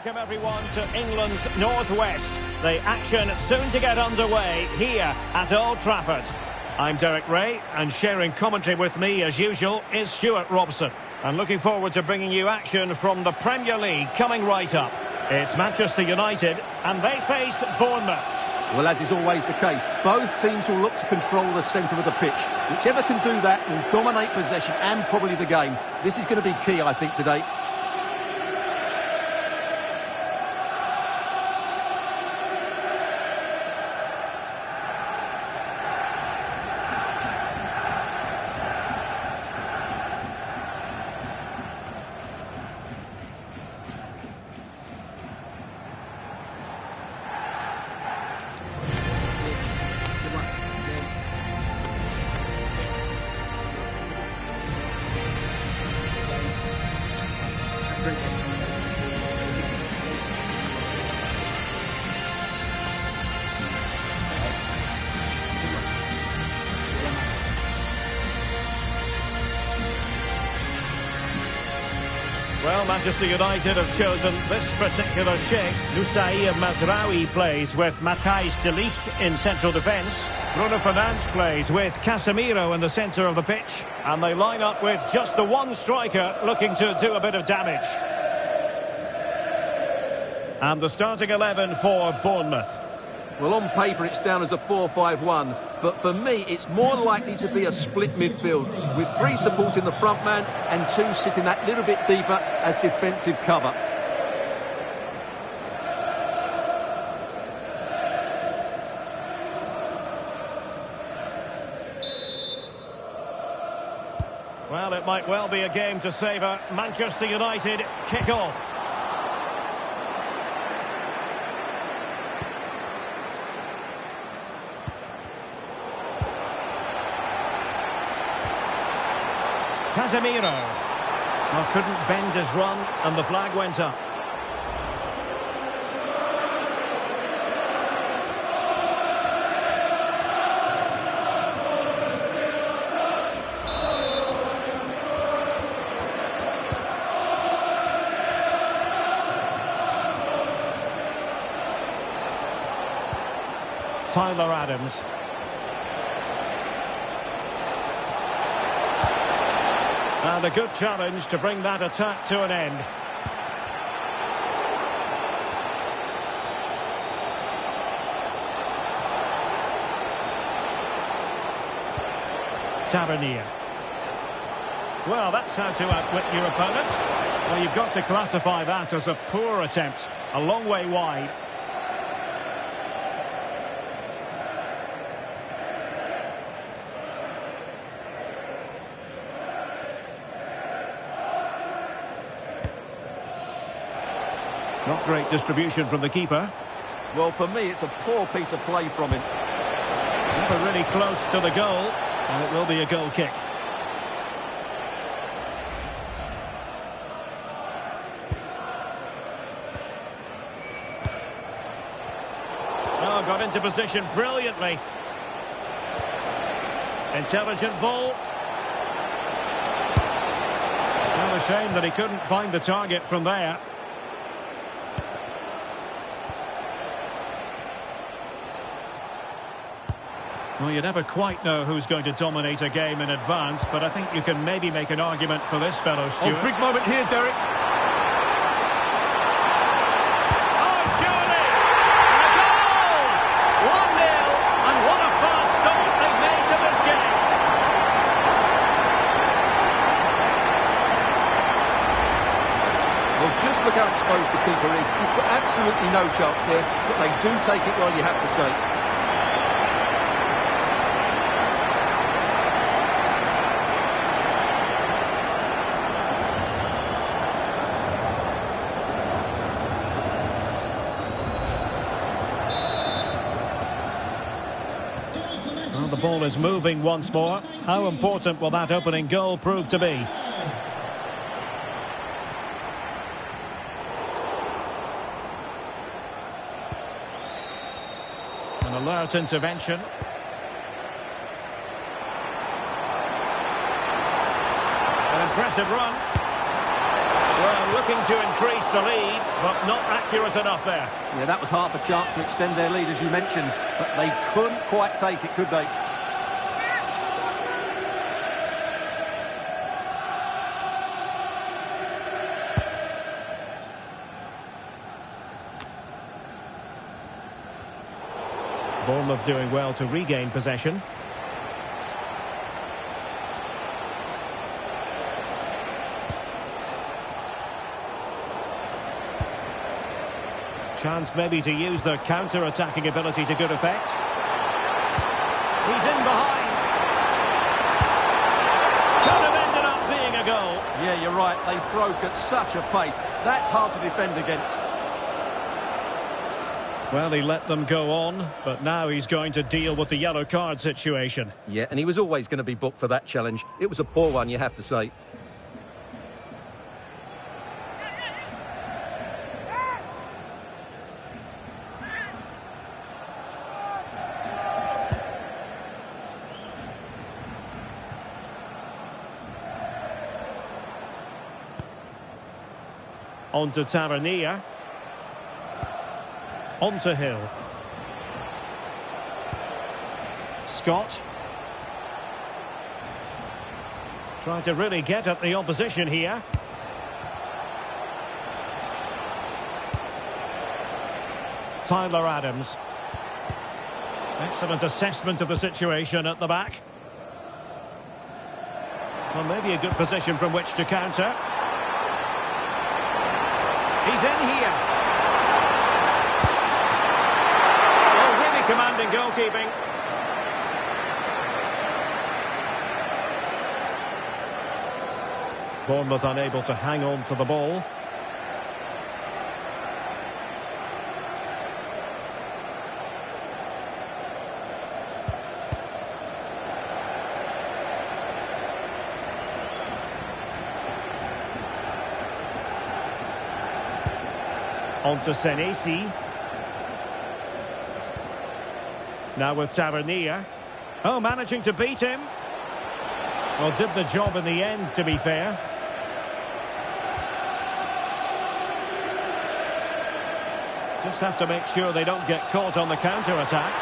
Welcome everyone to England's Northwest. The action soon to get underway here at Old Trafford. I'm Derek Ray, and sharing commentary with me as usual is Stuart Robson. And looking forward to bringing you action from the Premier League coming right up. It's Manchester United and they face Bournemouth. Well, as is always the case, both teams will look to control the centre of the pitch. Whichever can do that will dominate possession and probably the game. This is going to be key, I think, today. Well, Manchester United have chosen this particular shape. Noussair Mazraoui plays with Matthijs de Ligt in central defence. Bruno Fernandes plays with Casemiro in the centre of the pitch. And they line up with just the one striker looking to do a bit of damage. And the starting 11 for Bournemouth. Well, on paper it's down as a 4-5-1, but for me it's more likely to be a split midfield, with three supporting the front man and two sitting that little bit deeper as defensive cover. Well, it might well be a game to savour. Manchester United kick off. Casemiro. Well, couldn't bend his run, and the flag went up. Tyler Adams. And a good challenge to bring that attack to an end. Tavernier. Well, that's how to outwit your opponent. Well, you've got to classify that as a poor attempt. A long way wide. Not great distribution from the keeper. Well, for me, it's a poor piece of play from him. Never really close to the goal, and it will be a goal kick. Oh, got into position brilliantly. Intelligent ball. Well, a shame that he couldn't find the target from there. Well, you never quite know who's going to dominate a game in advance, but I think you can maybe make an argument for this fellow, Stuart. Oh, big moment here, Derek. Oh, surely! And a goal! 1-0, and what a fast start they've made to this game. Well, just look how exposed the keeper is. He's got absolutely no chance there, but they do take it well, you have to say. Well, the ball is moving once more. How important will that opening goal prove to be? An alert intervention. An impressive run. Well, looking to increase the lead, but not accurate enough there. Yeah, that was half a chance to extend their lead, as you mentioned, but they couldn't quite take it, could they? Bournemouth doing well to regain possession. Chance maybe to use their counter-attacking ability to good effect. He's in behind. Could have ended up being a goal. Yeah, you're right. They broke at such a pace. That's hard to defend against. Well, he let them go on, but now he's going to deal with the yellow card situation. Yeah, and he was always going to be booked for that challenge. It was a poor one, you have to say. On to Tavernier. On to Hill. Scott. Trying to really get at the opposition here. Tyler Adams. Excellent assessment of the situation at the back. Well, maybe a good position from which to counter. He's in here. Oh, really commanding goalkeeping. Bournemouth unable to hang on to the ball. On to Senesi. Now with Tavernier. Oh, managing to beat him. Well, did the job in the end, to be fair. Just have to make sure they don't get caught on the counter-attack.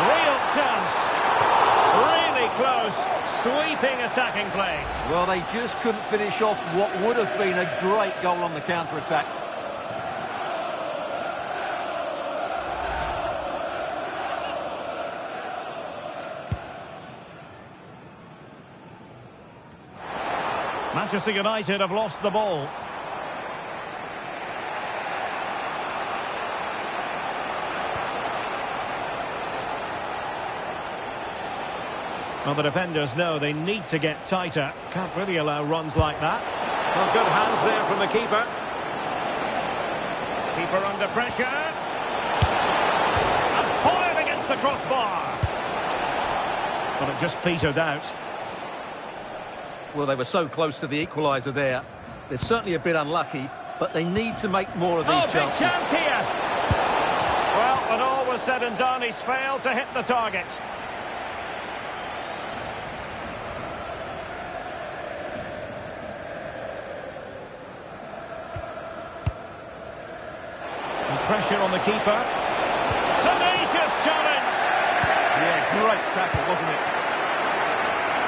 Real chance. Really close. Sweeping attacking play. Well, they just couldn't finish off what would have been a great goal on the counter-attack. Manchester United have lost the ball. Well, the defenders know they need to get tighter. Can't really allow runs like that. Well, good hands there from the keeper. Keeper under pressure. And fired against the crossbar. Well, it just petered out. Well, they were so close to the equaliser there. They're certainly a bit unlucky, but they need to make more of these chances. Big chance here. Well, when all was said and done, he's failed to hit the target. And pressure on the keeper. Tenacious challenge. Yeah, great tackle, wasn't it?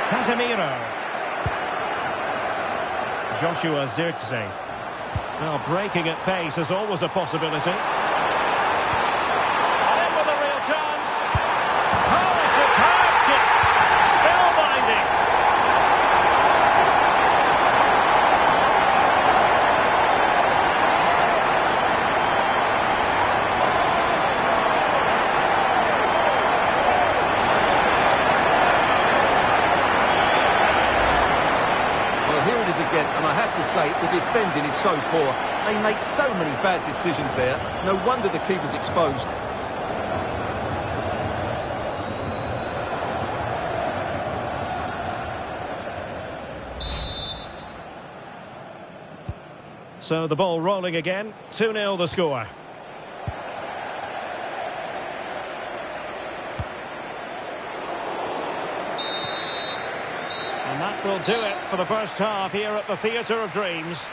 Casemiro. Joshua Zirkzee. Now, breaking at pace is always a possibility. And in with a real chance. Oh, a superb chip. Spellbinding. Again, and I have to say, the defending is so poor. They make so many bad decisions there. No wonder the keeper's exposed. So the ball rolling again. 2-0 the score. that will do it for the first half here at the Theatre of Dreams.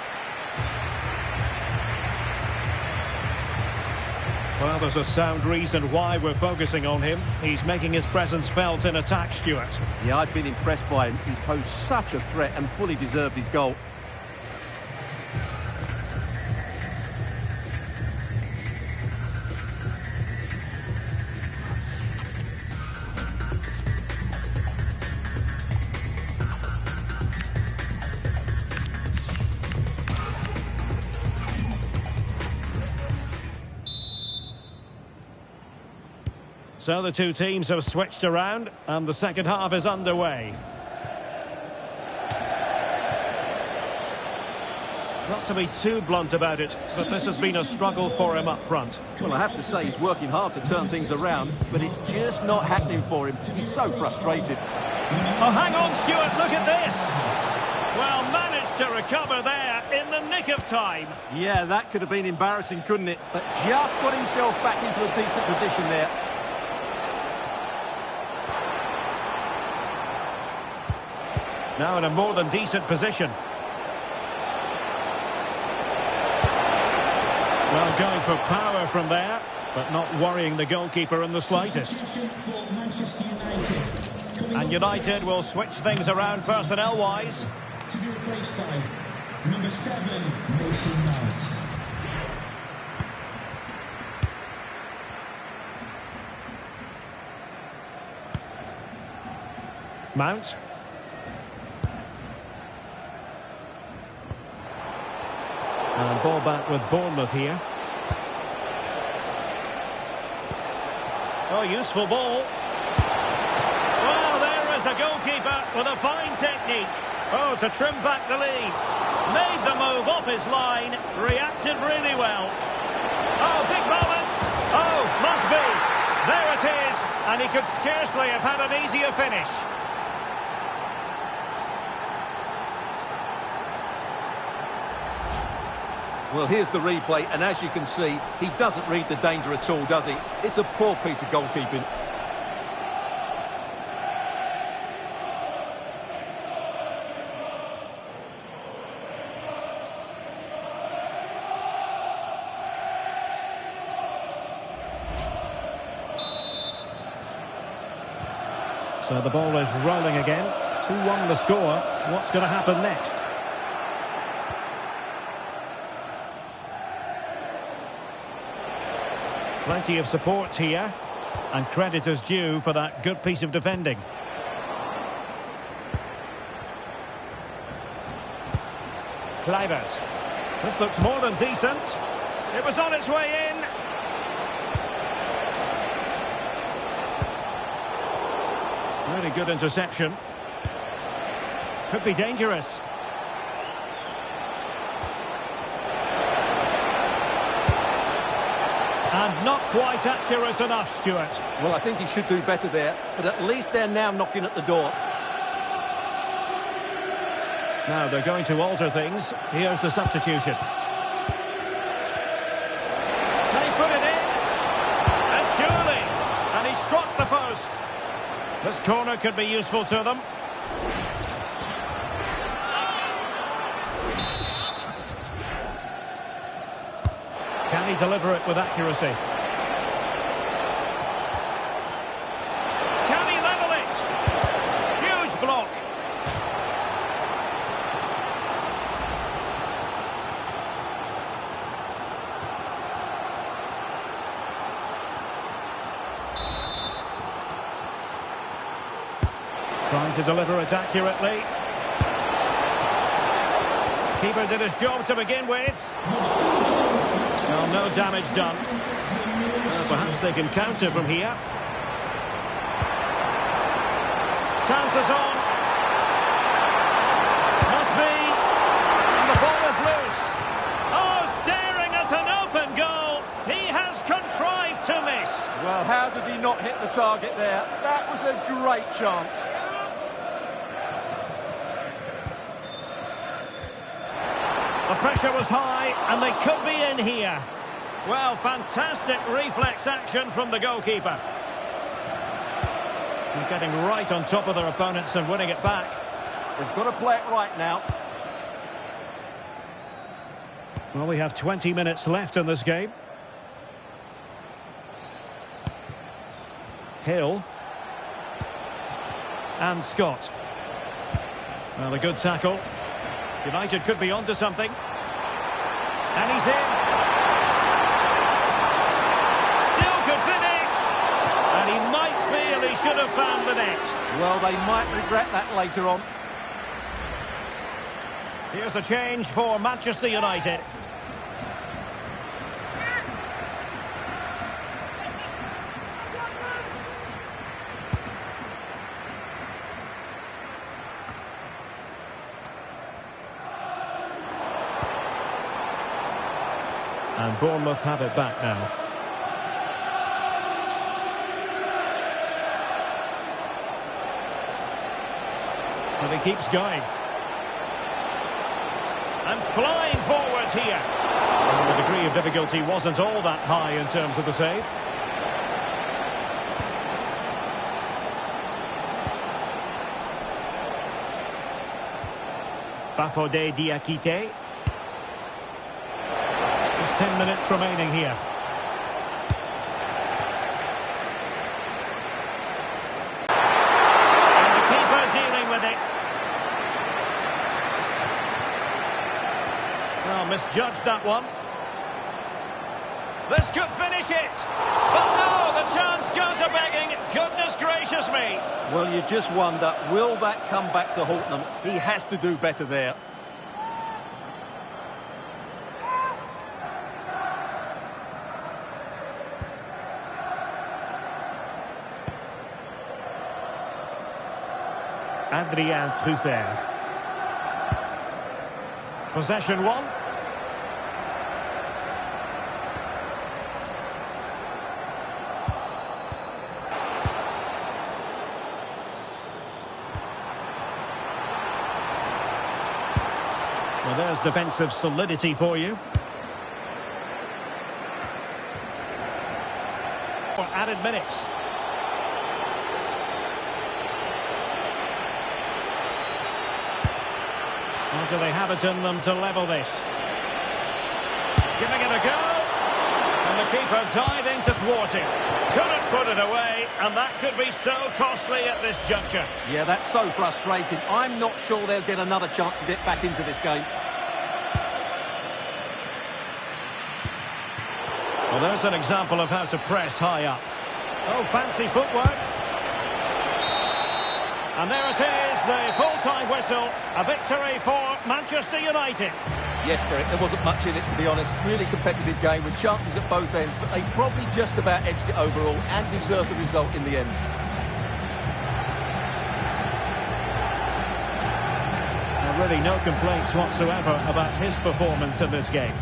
Well, there's a sound reason why we're focusing on him. He's making his presence felt in attack, Stuart. Yeah, I've been impressed by him. He's posed such a threat and fully deserved his goal. So the two teams have switched around and the second half is underway. Not to be too blunt about it, but this has been a struggle for him up front. Well, I have to say he's working hard to turn things around, but it's just not happening for him. He's so frustrated. Oh, hang on, Stuart, look at this! Well, managed to recover there in the nick of time. Yeah, that could have been embarrassing, couldn't it? But just put himself back into a decent position there. Now in a more than decent position. Well, going for power from there, but not worrying the goalkeeper in the slightest. And United will switch things around personnel-wise. To be replaced by number 7, Mason Mount. Mount. And ball back with Bournemouth here. Oh, useful ball. Well, there is a goalkeeper with a fine technique. Oh, to trim back the lead. Made the move off his line. Reacted really well. Oh, big moment. Oh, must be. There it is. And he could scarcely have had an easier finish. Well, here's the replay, and as you can see, he doesn't read the danger at all, does he? It's a poor piece of goalkeeping. So the ball is rolling again. 2-1 the score. What's going to happen next? Plenty of support here, and credit is due for that good piece of defending. Kluivert. This looks more than decent. It was on its way in. Really good interception. Could be dangerous. And not quite accurate enough, Stuart. Well, I think he should do better there, but at least they're now knocking at the door. Now they're going to alter things. Here's the substitution. Can he put it in? And surely. And he struck the post. This corner could be useful to them. Can he deliver it with accuracy? Can he level it? Huge block. Trying to deliver it accurately. Keeper did his job to begin with. Well, no damage done. Perhaps they can counter from here. Chances on. Must be. And the ball is loose. Oh, staring at an open goal. He has contrived to miss. Well, how does he not hit the target there? That was a great chance. The pressure was high, and they could be in here. Well, fantastic reflex action from the goalkeeper. He's getting right on top of their opponents and winning it back. They've got to play it right now. Well, we have 20 minutes left in this game. Hill. And Scott. Well, a good tackle. United could be onto something. And he's in. Still could finish. And he might feel he should have found the net. Well, they might regret that later on. Here's a change for Manchester United. And Bournemouth have it back now. But he keeps going. And flying forwards here. Well, the degree of difficulty wasn't all that high in terms of the save. Bafodé Diakité. 10 minutes remaining here. And the keeper dealing with it. Well, misjudged that one. This could finish it. But no, the chance goes a-begging. Goodness gracious me. Well, you just wonder, will that come back to haunt them? He has to do better there. Adrien Truffert. Possession one. Well, there's defensive solidity for you. For added minutes. Or do they have it in them to level this? Giving it a go. And the keeper diving to thwart it. Couldn't put it away, and that could be so costly at this juncture. Yeah, that's so frustrating. I'm not sure they'll get another chance to get back into this game. Well, there's an example of how to press high up. Oh, fancy footwork. And there it is, the full-time whistle. A victory for Manchester United. Yes, Derek, there wasn't much in it, to be honest. Really competitive game with chances at both ends, but they probably just about edged it overall and deserved the result in the end. Really no complaints whatsoever about his performance in this game.